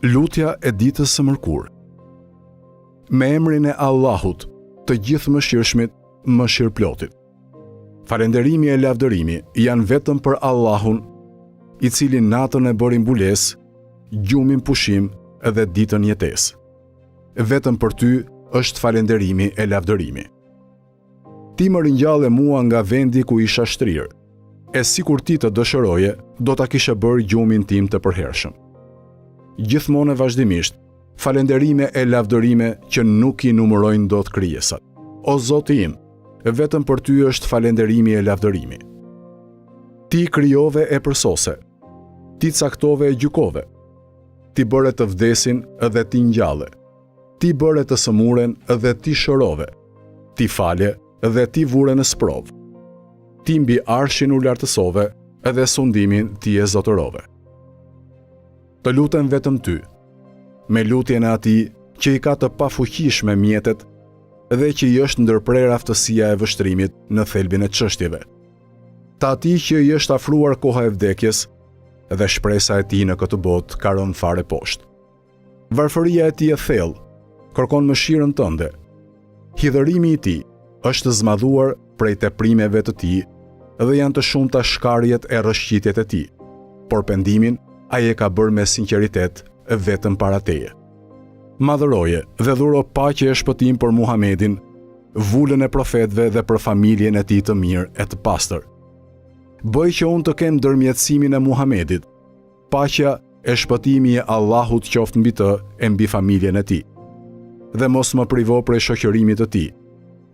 Lutja e ditës së mërkurë. Me emrin e Allahut, të gjithë mëshirshmit, mëshirëplotit. Falënderimi e lavdërimi janë vetëm për Allahun, i cili natën e bëri mbulesë, gjumin pushim dhe ditën jetesë. Vetëm për ty është falënderimi e lavdërimi. Ti më ringjalle mua nga vendi ku isha shtrirë, e sikur ti të dëshëroje, do ta kishe bërë gjumin tim të përhershëm. Gjithmonë e vazhdimisht, falënderime e lavdërime që nuk i numërojnë dot krijesat. O Zoti im, vetëm për ty është falënderimi e lavdërimi. Ti krijove e përsose, ti caktove e gjykove, ti bëre të vdesin dhe ti ngjalle, ti bëre të sëmuren dhe ti shërove, ti fale dhe ti vure në sprov. Ti mbi arshin u lartësove dhe sundimin ti e zotërove. Të lutem vetëm ty, me lutjen e atij që i ka të pafuqishme mjetet dhe që i është ndërprer aftësia e vështrimit në thelbin e çështjeve. Të atij që i është afruar koha e vdekjes dhe shpresa e tij në këtë botë ka rënë fare poshtë. Varfëria e tij e thellë kërkon mëshirën tënde. Hidhërimi i tij është zmadhuar prej teprimeve të tij dhe janë të shumta shkarjet e rrëshqitjet e tij, por pendimin ai e ka bërë me sinqeritet vetëm para teje. Madhëroje dhe dhuro paqe e shpëtim për Muhamedin, vullën e profetëve dhe për familjen e tij të mirë e të pastër. Bëj që unë të kem ndërmjetësimin e Muhamedit, paqja e shpëtimi e Allahut qoftë mbi të e mbi familjen e tij. Dhe mos më privo prej shoqërimit të tij.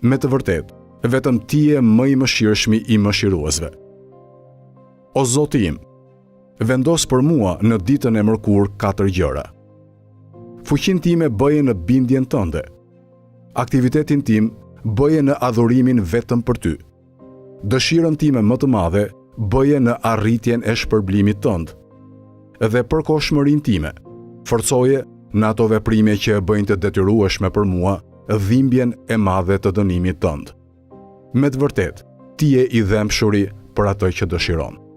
Me të vërtetë, vetëm ti je më i mëshirshmi i mëshiruesve. O Zoti im, vendos për mua në ditën e mërkurë 4 gjëra. Fuqinë time bëje në bindjen tënde. Aktivitetin tim bëje në adhurimin vetëm për ty. Dëshirën time më të madhe bëje në arritjen e shpërblimit tënd. Dhe përkohshmërinë time forcoje në ato veprime që e bëjnë të detyrueshme për mua dhimbjen e madhe të dënimit tënd. Me të vërtetë, ti je i dhëmshuri për atë që dëshiron.